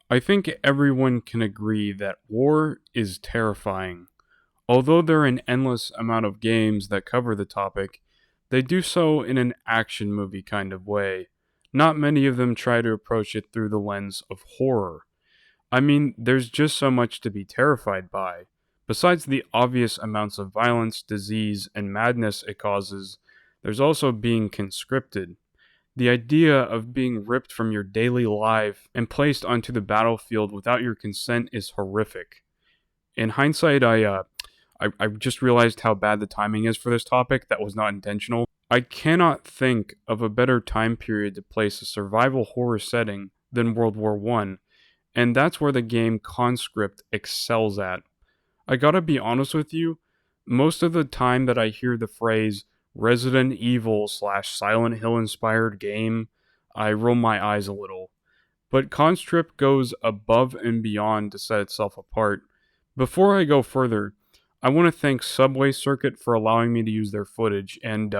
I think everyone can agree that war is terrifying. Although there are an endless amount of games that cover the topic, they do so in an action movie kind of way. Not many of them try to approach it through the lens of horror. I mean, there's just so much to be terrified by. Besides the obvious amounts of violence, disease, and madness it causes, there's also being conscripted. The idea of being ripped from your daily life and placed onto the battlefield without your consent is horrific. In hindsight, I just realized how bad the timing is for this topic. That was not intentional. I cannot think of a better time period to place a survival horror setting than World War One, and that's where the game Conscript excels at. I gotta be honest with you, most of the time that I hear the phrase Resident Evil slash Silent Hill inspired game, I roll my eyes a little. But Conscript goes above and beyond to set itself apart. Before I go further, I want to thank Subway Circuit for allowing me to use their footage, and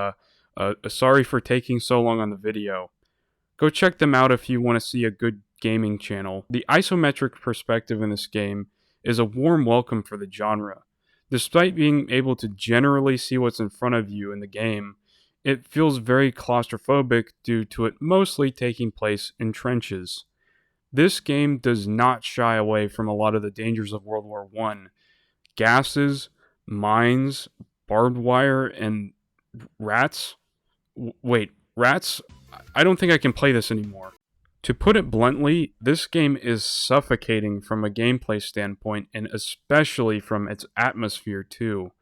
sorry for taking so long on the video. Go check them out if you want to see a good gaming channel. The isometric perspective in this game is a warm welcome for the genre. Despite being able to generally see what's in front of you in the game, it feels very claustrophobic due to it mostly taking place in trenches. This game does not shy away from a lot of the dangers of World War One. Gases, mines, barbed wire, and rats. Wait, rats? I don't think I can play this anymore. To put it bluntly, this game is suffocating from a gameplay standpoint, and especially from its atmosphere too.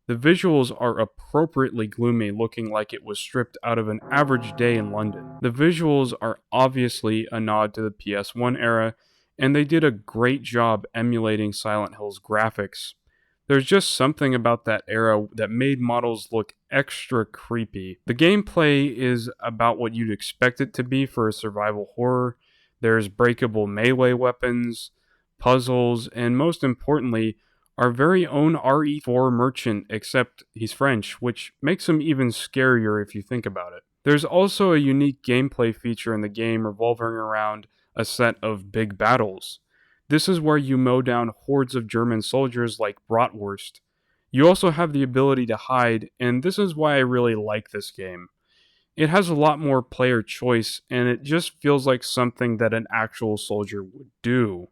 The visuals are appropriately gloomy, looking like it was stripped out of an average day in London. The visuals are obviously a nod to the PS1 era, and they did a great job emulating Silent Hill's graphics. There's just something about that era that made models look extra creepy. The gameplay is about what you'd expect it to be for a survival horror. There's breakable melee weapons, puzzles, and most importantly, our very own RE4 merchant, except he's French, which makes him even scarier if you think about it. There's also a unique gameplay feature in the game revolving around a set of big battles. This is where you mow down hordes of German soldiers like bratwurst. You also have the ability to hide, and this is why I really like this game. It has a lot more player choice, and it just feels like something that an actual soldier would do.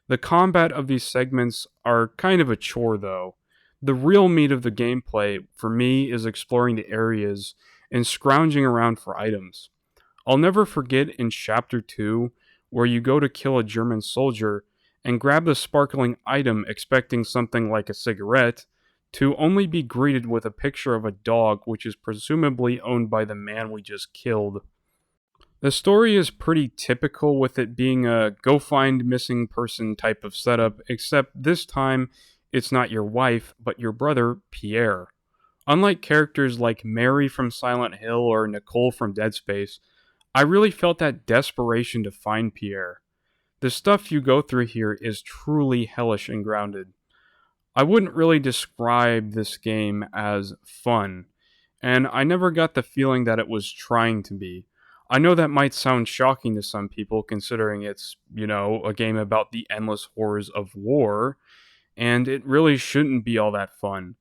The combat of these segments are kind of a chore though. The real meat of the gameplay, for me, is exploring the areas and scrounging around for items. I'll never forget in Chapter 2, where you go to kill a German soldier and grab the sparkling item expecting something like a cigarette, to only be greeted with a picture of a dog which is presumably owned by the man we just killed. The story is pretty typical, with it being a go find missing person type of setup, except this time it's not your wife, but your brother, Pierre. Unlike characters like Mary from Silent Hill or Nicole from Dead Space, I really felt that desperation to find Pierre. The stuff you go through here is truly hellish and grounded. I wouldn't really describe this game as fun, and I never got the feeling that it was trying to be. I know that might sound shocking to some people, considering it's, a game about the endless horrors of war, and it really shouldn't be all that fun.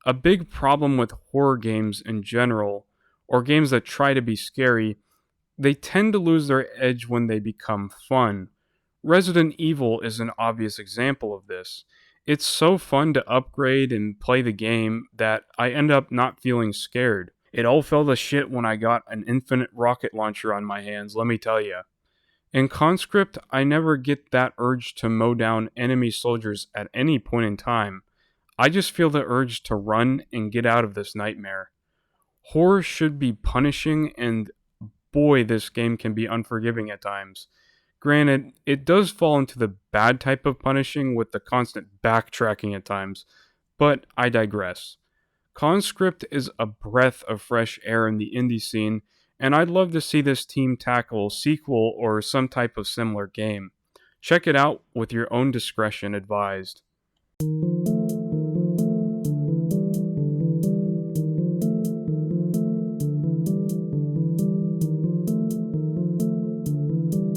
A big problem with horror games in general, or games that try to be scary, they tend to lose their edge when they become fun. Resident Evil is an obvious example of this. It's so fun to upgrade and play the game that I end up not feeling scared. It all fell to shit when I got an infinite rocket launcher on my hands, let me tell ya. In Conscript, I never get that urge to mow down enemy soldiers at any point in time. I just feel the urge to run and get out of this nightmare. Horror should be punishing, and boy, this game can be unforgiving at times. Granted, it does fall into the bad type of punishing with the constant backtracking at times, but I digress. Conscript is a breath of fresh air in the indie scene, and I'd love to see this team tackle a sequel or some type of similar game. Check it out with your own discretion advised.